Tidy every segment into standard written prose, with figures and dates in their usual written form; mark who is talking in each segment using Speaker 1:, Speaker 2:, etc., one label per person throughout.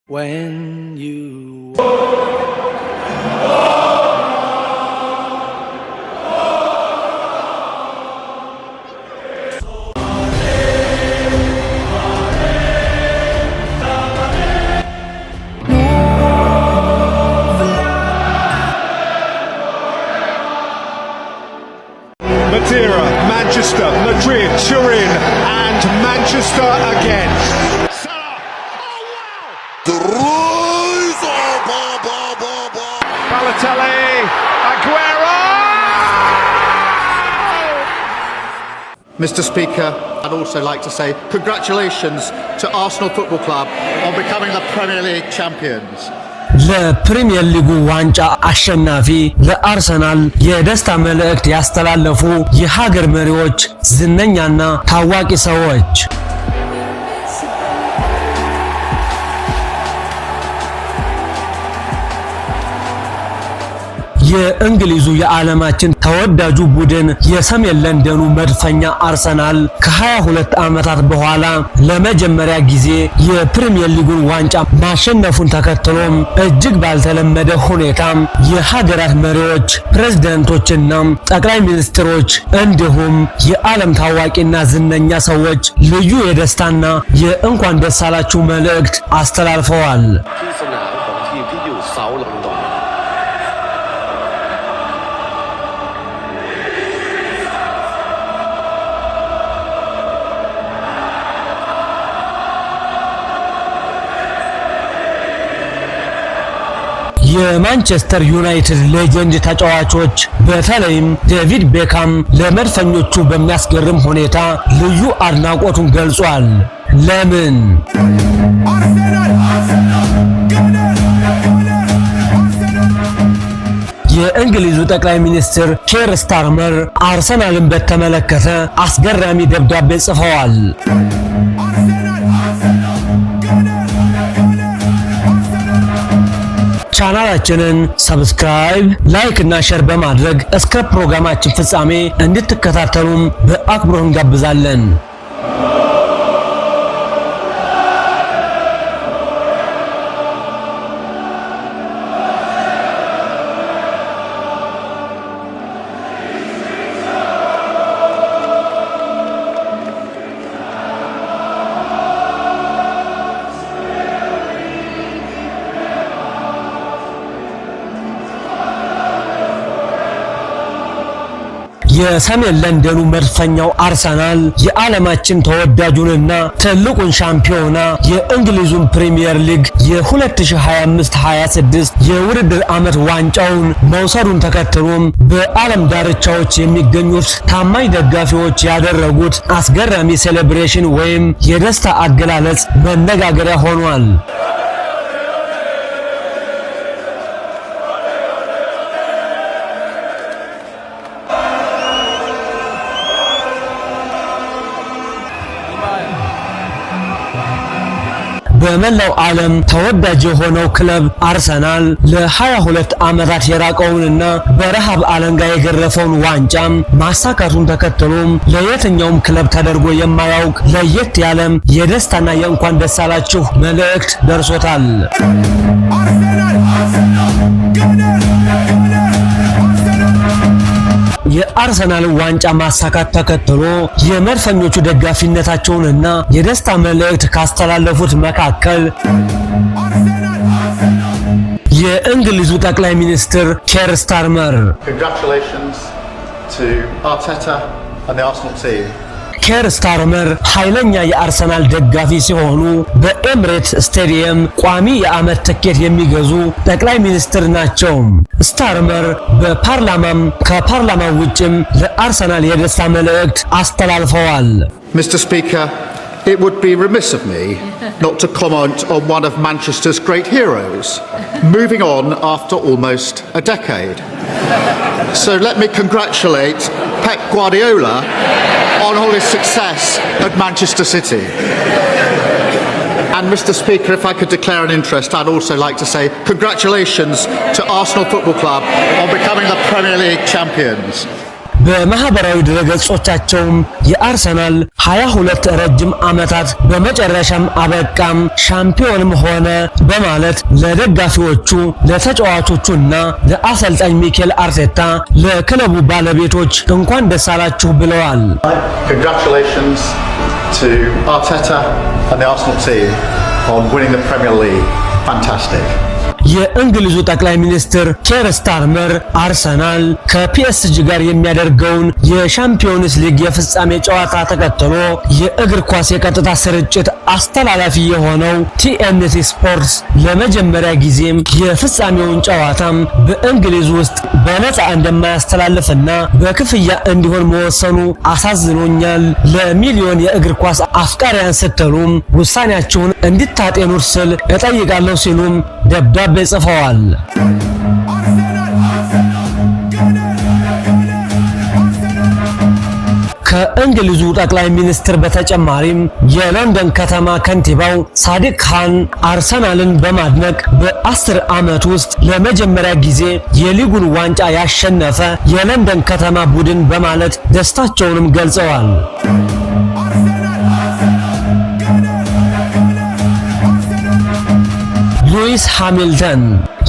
Speaker 1: When you
Speaker 2: Madeira, Manchester, Madrid, Turin, and Manchester again.
Speaker 3: The rise of
Speaker 2: Balotelli, Aguero!
Speaker 4: Mr. Speaker, I'd also like to say congratulations to Arsenal Football Club on becoming the Premier League champions.
Speaker 5: ለፕሪሚየር ሊጉ ዋንጫ አሸናፊ ለአርሰናል የደስታ መልእክት ያስተላለፉ የሀገር መሪዎች፣ ዝነኛና ታዋቂ ሰዎች የእንግሊዙ የዓለማችን ተወዳጁ ቡድን የሰሜን ለንደኑ መድፈኛ አርሰናል ከ22 ዓመታት በኋላ ለመጀመሪያ ጊዜ የፕሪሚየር ሊጉን ዋንጫ ማሸነፉን ተከትሎም እጅግ ባልተለመደ ሁኔታ የሀገራት መሪዎች፣ ፕሬዝዳንቶችና ጠቅላይ ሚኒስትሮች እንዲሁም የዓለም ታዋቂና ዝነኛ ሰዎች ልዩ የደስታና የእንኳን ደስ አላችሁ መልእክት አስተላልፈዋል። የማንቸስተር ዩናይትድ ሌጀንድ ተጫዋቾች በተለይም ዴቪድ ቤካም ለመድፈኞቹ በሚያስገርም ሁኔታ ልዩ አድናቆቱን ገልጿል። ለምን? የእንግሊዙ ጠቅላይ ሚኒስትር ኬር ስታርመር አርሰናልን በተመለከተ አስገራሚ ደብዳቤ ጽፈዋል። ቻናላችንን ሰብስክራይብ፣ ላይክ እና ሼር በማድረግ እስከ ፕሮግራማችን ፍጻሜ እንድትከታተሉም በአክብሮት እንጋብዛለን። የሰሜን ለንደኑ መድፈኛው አርሰናል የዓለማችን ተወዳጁንና ትልቁን ሻምፒዮና የእንግሊዙን ፕሪሚየር ሊግ የ2025-26 የውድድር ዓመት ዋንጫውን መውሰዱን ተከትሎም በዓለም ዳርቻዎች የሚገኙት ታማኝ ደጋፊዎች ያደረጉት አስገራሚ ሴሌብሬሽን ወይም የደስታ አገላለጽ መነጋገሪያ ሆኗል። በመላው ዓለም ተወዳጅ የሆነው ክለብ አርሰናል ለ22 ዓመታት የራቀውንና በረሃብ አለንጋ የገረፈውን ዋንጫ ማሳካቱን ተከትሎም ለየትኛውም ክለብ ተደርጎ የማያውቅ ለየት ያለም የደስታና የእንኳን ደስ አላችሁ መልእክት ደርሶታል። የአርሰናል ዋንጫ ማሳካት ተከትሎ የመድፈኞቹ ደጋፊነታቸውንና የደስታ መልእክት ካስተላለፉት መካከል የእንግሊዙ ጠቅላይ ሚኒስትር ኬር ስታርመር ኬር ስታርመር ኃይለኛ የአርሰናል ደጋፊ ሲሆኑ በኤምሬት ስቴዲየም ቋሚ የዓመት ትኬት የሚገዙ ጠቅላይ ሚኒስትር ናቸው። ስታርመር በፓርላማም ከፓርላማው ውጭም ለአርሰናል የደስታ መልእክት አስተላልፈዋል።
Speaker 4: Mr. Speaker, it would be remiss of me not to comment on one of Manchester's great heroes, moving on after almost a decade. So let me congratulate Pep Guardiola on all his success at Manchester City. And Mr. Speaker, if I could declare an interest, I'd also like to say congratulations to Arsenal Football Club on becoming the Premier League champions.
Speaker 5: በማህበራዊ ድረገጾቻቸውም የአርሰናል 22 ረጅም ዓመታት በመጨረሻም አበቃም ሻምፒዮንም ሆነ በማለት ለደጋፊዎቹ ለተጫዋቾቹና ለአሰልጣኝ ሚኬል አርቴታ ለክለቡ ባለቤቶች እንኳን ደስ አላችሁ ብለዋል።
Speaker 4: Congratulations to Arteta and the Arsenal team on winning the Premier League. Fantastic.
Speaker 5: የእንግሊዙ ጠቅላይ ሚኒስትር ኬር ስታርመር አርሰናል ከፒኤስጂ ጋር የሚያደርገውን የሻምፒዮንስ ሊግ የፍጻሜ ጨዋታ ተከትሎ የእግር ኳስ የቀጥታ ስርጭት አስተላላፊ የሆነው ቲኤንቲ ስፖርትስ ለመጀመሪያ ጊዜም የፍጻሜውን ጨዋታም በእንግሊዝ ውስጥ በነፃ እንደማያስተላልፍና በክፍያ እንዲሆን መወሰኑ አሳዝኖኛል። ለሚሊዮን የእግር ኳስ አፍቃሪያን ስትሉም ውሳኔያችሁን እንድታጤኑት ስል እጠይቃለሁ ሲሉም ደብዳቤ ጽፈዋል። ከእንግሊዙ ጠቅላይ ሚኒስትር በተጨማሪም የለንደን ከተማ ከንቲባው ሳዲቅ ካን አርሰናልን በማድነቅ በ10 ዓመት ውስጥ ለመጀመሪያ ጊዜ የሊጉን ዋንጫ ያሸነፈ የለንደን ከተማ ቡድን በማለት ደስታቸውንም ገልጸዋል። ሉዊስ ሃሚልተን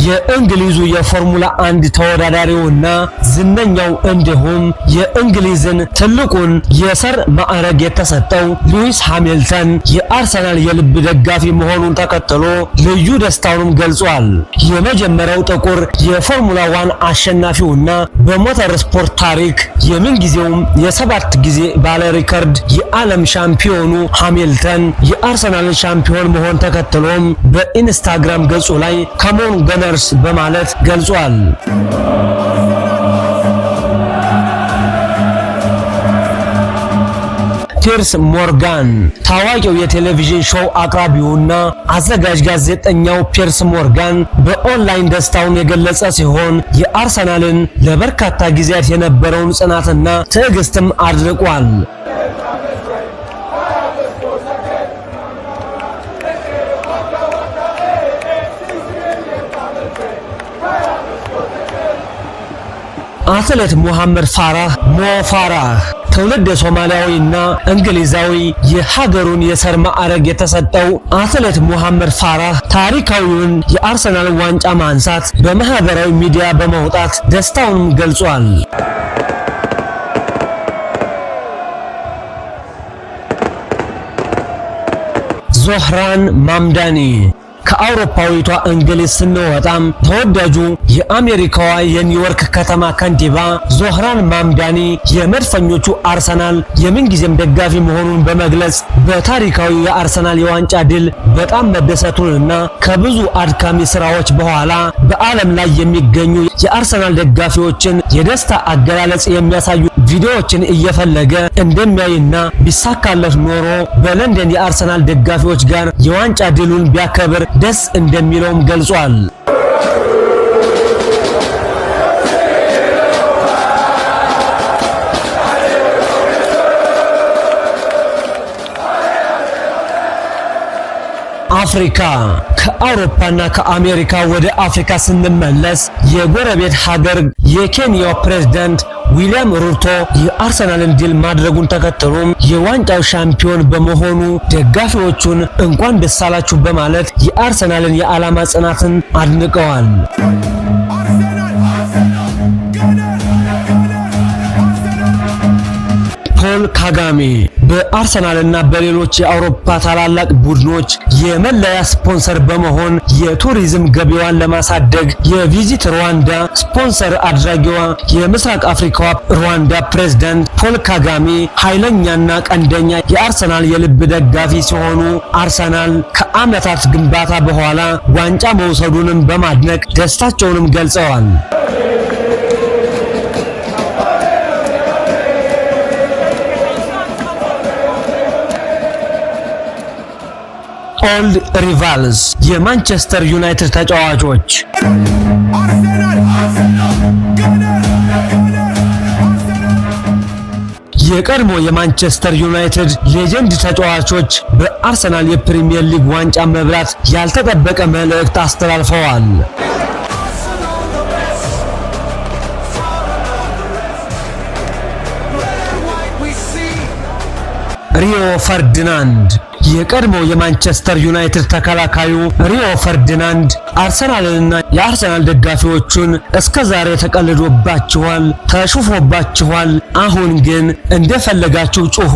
Speaker 5: የእንግሊዙ የፎርሙላ 1 ተወዳዳሪውና ዝነኛው እንዲሁም የእንግሊዝን ትልቁን የሰር ማዕረግ የተሰጠው ሉዊስ ሃሚልተን የአርሰናል የልብ ደጋፊ መሆኑን ተከትሎ ልዩ ደስታውንም ገልጿል። የመጀመሪያው ጥቁር የፎርሙላ 1 አሸናፊውና በሞተር ስፖርት ታሪክ የምንጊዜውም የ7 ጊዜ ባለ ሪከርድ የዓለም ሻምፒዮኑ ሃሚልተን የአርሰናል ሻምፒዮን መሆን ተከትሎም በኢንስታግራም ገጹ ላይ ካሞን ገነርስ በማለት ገልጿል። ፒርስ ሞርጋን ታዋቂው የቴሌቪዥን ሾው አቅራቢውና አዘጋጅ ጋዜጠኛው ፒርስ ሞርጋን በኦንላይን ደስታውን የገለጸ ሲሆን የአርሰናልን ለበርካታ ጊዜያት የነበረውን ጽናትና ትዕግስትም አድንቋል። አትሌት ሙሐመድ ፋራህ ሞ ፋራህ ትውልድ ሶማሊያዊና እንግሊዛዊ የሀገሩን የሰር ማዕረግ የተሰጠው አትሌት ሙሐመድ ፋራህ ታሪካዊውን የአርሰናል ዋንጫ ማንሳት በማህበራዊ ሚዲያ በመውጣት ደስታውን ገልጿል። ዞህራን ማምዳኒ ከአውሮፓዊቷ እንግሊዝ ስንወጣም ተወዳጁ የአሜሪካዋ የኒውዮርክ ከተማ ከንቲባ ዞህራን ማምዳኒ የመድፈኞቹ አርሰናል የምንጊዜም ደጋፊ መሆኑን በመግለጽ በታሪካዊ የአርሰናል የዋንጫ ድል በጣም መደሰቱንና ከብዙ አድካሚ ስራዎች በኋላ በዓለም ላይ የሚገኙ የአርሰናል ደጋፊዎችን የደስታ አገላለጽ የሚያሳዩ ቪዲዮዎችን እየፈለገ እንደሚያይና ቢሳካለት ኖሮ በለንደን የአርሰናል ደጋፊዎች ጋር የዋንጫ ድሉን ቢያከብር ደስ እንደሚለውም ገልጿል። አፍሪካ ከአውሮፓና ከአሜሪካ ወደ አፍሪካ ስንመለስ የጎረቤት ሀገር የኬንያው ፕሬዝዳንት ዊሊያም ሩቶ የአርሰናልን ድል ማድረጉን ተከትሎም የዋንጫው ሻምፒዮን በመሆኑ ደጋፊዎቹን እንኳን ደስ አላችሁ በማለት የአርሰናልን የዓላማ ጽናትን አድንቀዋል። ፖል ካጋሜ በአርሰናልና በሌሎች የአውሮፓ ታላላቅ ቡድኖች የመለያ ስፖንሰር በመሆን የቱሪዝም ገቢዋን ለማሳደግ የቪዚት ሩዋንዳ ስፖንሰር አድራጊዋ የምስራቅ አፍሪካዋ ሩዋንዳ ፕሬዝዳንት ፖል ካጋሜ ኃይለኛና ቀንደኛ የአርሰናል የልብ ደጋፊ ሲሆኑ አርሰናል ከዓመታት ግንባታ በኋላ ዋንጫ መውሰዱንም በማድነቅ ደስታቸውንም ገልጸዋል። ኦልድ ሪቫልስ የማንቸስተር ዩናይትድ ተጫዋቾች የቀድሞ የማንቸስተር ዩናይትድ ሌጀንድ ተጫዋቾች በአርሰናል የፕሪሚየር ሊግ ዋንጫ መብላት ያልተጠበቀ መልእክት አስተላልፈዋል። ሪዮ ፈርዲናንድ። የቀድሞው የማንቸስተር ዩናይትድ ተከላካዩ ሪዮ ፈርዲናንድ አርሰናልንና የአርሰናል ደጋፊዎቹን እስከዛሬ ተቀልዶባችኋል፣ ተሹፎባችኋል፣ አሁን ግን እንደፈለጋችሁ ጩሁ፣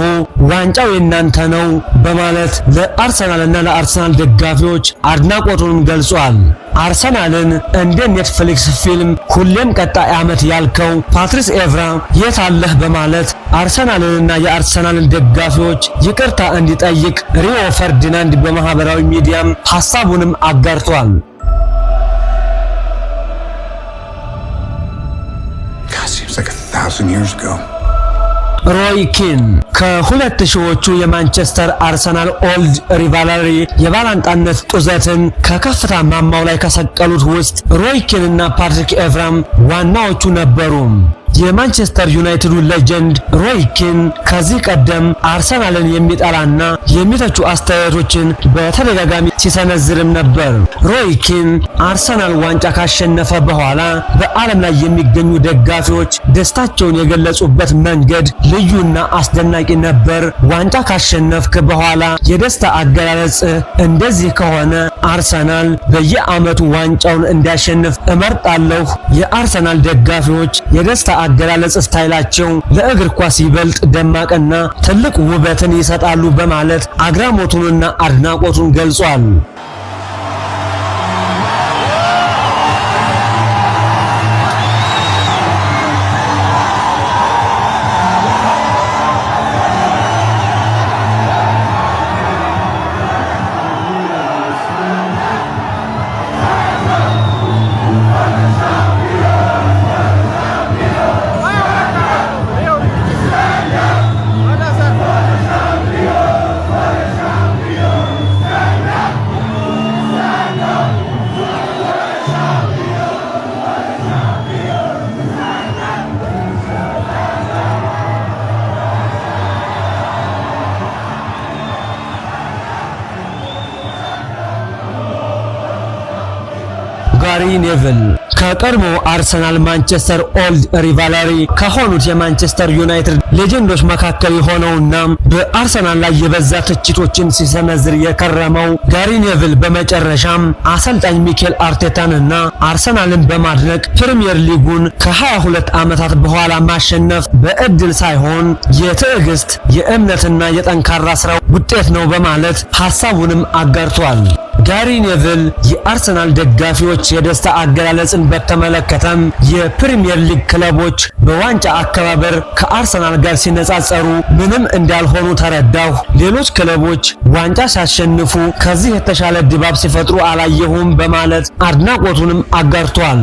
Speaker 5: ዋንጫው የናንተ ነው በማለት ለአርሰናልና ለአርሰናል ደጋፊዎች አድናቆቱን ገልጿል። አርሰናልን እንደ ኔትፍሊክስ ፊልም ሁሌም ቀጣይ ዓመት ያልከው ፓትሪስ ኤቭራ የት አለህ በማለት አርሰናልንና የአርሰናልን ደጋፊዎች ይቅርታ እንዲጠይቅ ሪዮ ፈርዲናንድ በማህበራዊ ሚዲያም ሐሳቡንም አጋርቷል። ሮይ ኪን ከሁለት ሺዎቹ የማንቸስተር አርሰናል ኦልድ ሪቫለሪ የባላንጣነት ጡዘትን ከከፍታ ማማው ላይ ከሰቀሉት ውስጥ ሮይ ኪን እና ፓትሪክ ኤቭራም ዋናዎቹ ነበሩ። የማንቸስተር ዩናይትዱ ሌጀንድ ሮይ ኪን ከዚህ ቀደም አርሰናልን የሚጠላና የሚተቹ አስተያየቶችን በተደጋጋሚ ሲሰነዝርም ነበር። ሮይ ኪን አርሰናል ዋንጫ ካሸነፈ በኋላ በዓለም ላይ የሚገኙ ደጋፊዎች ደስታቸውን የገለጹበት መንገድ ልዩና አስደናቂ ነበር። ዋንጫ ካሸነፍክ በኋላ የደስታ አገላለጽ እንደዚህ ከሆነ አርሰናል በየዓመቱ ዋንጫውን እንዲያሸንፍ እመርጣለሁ። የአርሰናል ደጋፊዎች የደስታ አገላለጽ ስታይላቸው ለእግር ኳስ ይበልጥ ደማቅና ትልቅ ውበትን ይሰጣሉ በማለት አግራሞቱንና አድናቆቱን ገልጿል። ጋሪ ኔቭል ከቀድሞ አርሰናል ማንቸስተር ኦልድ ሪቫለሪ ከሆኑት የማንቸስተር ዩናይትድ ሌጀንዶች መካከል የሆነውና በአርሰናል ላይ የበዛ ትችቶችን ሲሰነዝር የከረመው ጋሪ ኔቭል በመጨረሻም አሰልጣኝ ሚኬል አርቴታንና አርሰናልን በማድነቅ ፕሪሚየር ሊጉን ከ22 ዓመታት በኋላ ማሸነፍ በእድል ሳይሆን የትዕግስት የእምነትና የጠንካራ ስራ ውጤት ነው በማለት ሐሳቡንም አጋርቷል። ጋሪ ኔቭል የአርሰናል ደጋፊዎች የደስታ አገላለጽን በተመለከተም የፕሪሚየር ሊግ ክለቦች በዋንጫ አከባበር ከአርሰናል ጋር ሲነጻጸሩ ምንም እንዳልሆኑ ተረዳሁ። ሌሎች ክለቦች ዋንጫ ሲያሸንፉ ከዚህ የተሻለ ድባብ ሲፈጥሩ አላየሁም በማለት አድናቆቱንም አጋርቷል።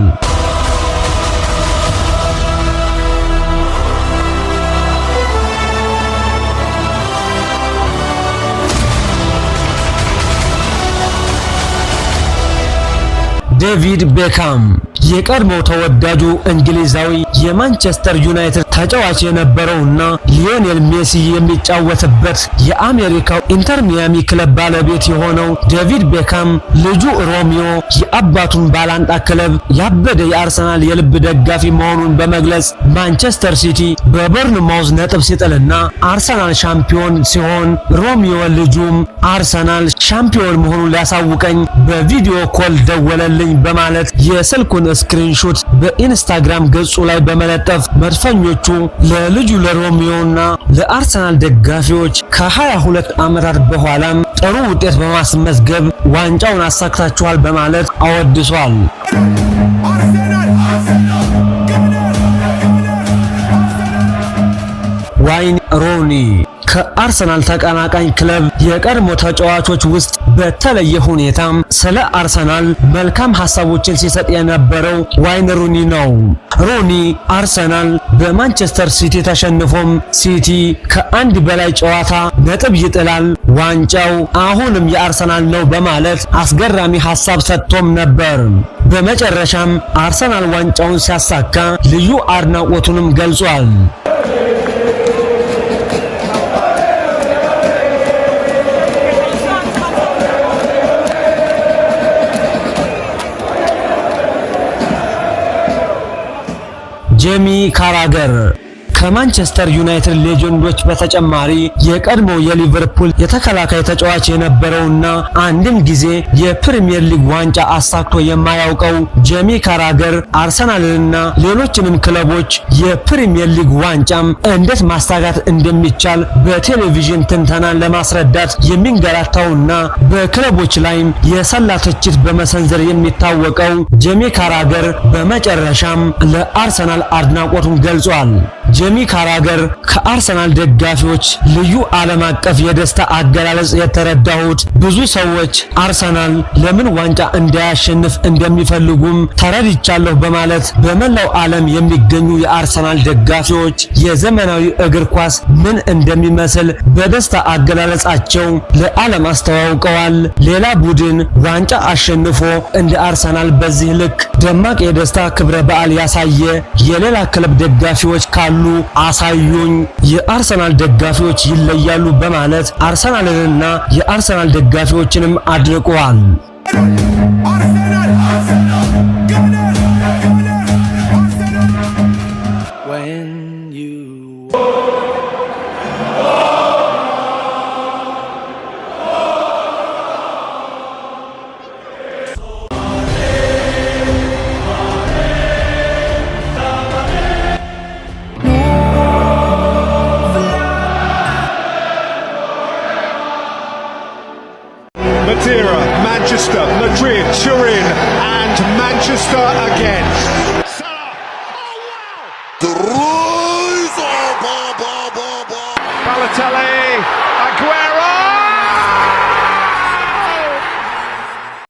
Speaker 5: ዴቪድ ቤካም የቀድሞ ተወዳጁ እንግሊዛዊ የማንቸስተር ዩናይትድ ተጫዋች የነበረውና ሊዮኔል ሜሲ የሚጫወትበት የአሜሪካው ኢንተር ሚያሚ ክለብ ባለቤት የሆነው ዴቪድ ቤካም ልጁ ሮሚዮ የአባቱን ባላንጣ ክለብ ያበደ የአርሰናል የልብ ደጋፊ መሆኑን በመግለጽ ማንቸስተር ሲቲ በበርንማውዝ ነጥብ ሲጥልና አርሰናል ሻምፒዮን ሲሆን ሮሚዮ ልጁም አርሰናል ሻምፒዮን መሆኑን ሊያሳውቀኝ በቪዲዮ ኮል ደወለልኝ በማለት የስልኩን ስክሪንሾት በኢንስታግራም ገጹ ላይ በመለጠፍ መድፈኞቹ ለልጁ ለሮሚዮና ለአርሰናል ደጋፊዎች ከ22 ዓመታት በኋላም ጥሩ ውጤት በማስመዝገብ ዋንጫውን አሳክታችኋል በማለት አወድሷል። ዋይን ሮኒ ከአርሰናል ተቀናቃኝ ክለብ የቀድሞ ተጫዋቾች ውስጥ በተለየ ሁኔታ ስለ አርሰናል መልካም ሐሳቦችን ሲሰጥ የነበረው ዋይን ሩኒ ነው። ሩኒ አርሰናል በማንቸስተር ሲቲ ተሸንፎም ሲቲ ከአንድ በላይ ጨዋታ ነጥብ ይጥላል፣ ዋንጫው አሁንም የአርሰናል ነው በማለት አስገራሚ ሐሳብ ሰጥቶም ነበር። በመጨረሻም አርሰናል ዋንጫውን ሲያሳካ ልዩ አድናቆቱንም ገልጿል። ጄሚ ካራገር ከማንቸስተር ዩናይትድ ሌጀንዶች በተጨማሪ የቀድሞ የሊቨርፑል የተከላካይ ተጫዋች የነበረውና አንድም ጊዜ የፕሪሚየር ሊግ ዋንጫ አሳክቶ የማያውቀው ጄሚ ካራገር አርሰናልንና ሌሎችንም ክለቦች የፕሪሚየር ሊግ ዋንጫም እንዴት ማሳካት እንደሚቻል በቴሌቪዥን ትንተናን ለማስረዳት የሚንገላታውና በክለቦች ላይም የሰላ ትችት በመሰንዘር የሚታወቀው ጄሚ ካራገር በመጨረሻም ለአርሰናል አድናቆቱን ገልጿል። ጄሚ ካራገር ከአርሰናል ደጋፊዎች ልዩ ዓለም አቀፍ የደስታ አገላለጽ የተረዳሁት ብዙ ሰዎች አርሰናል ለምን ዋንጫ እንዳያሸንፍ እንደሚፈልጉም ተረድቻለሁ በማለት በመላው ዓለም የሚገኙ የአርሰናል ደጋፊዎች የዘመናዊ እግር ኳስ ምን እንደሚመስል በደስታ አገላለጻቸው ለዓለም አስተዋውቀዋል። ሌላ ቡድን ዋንጫ አሸንፎ እንደ አርሰናል በዚህ ልክ ደማቅ የደስታ ክብረ በዓል ያሳየ የሌላ ክለብ ደጋፊዎች ካሉ አሳዩኝ። የአርሰናል ደጋፊዎች ይለያሉ በማለት አርሰናልንና የአርሰናል ደጋፊዎችንም አድንቀዋል።
Speaker 1: when you
Speaker 2: Madeira, Manchester, Madrid, Turin, and Manchester again.
Speaker 3: The rise of
Speaker 2: Balotelli.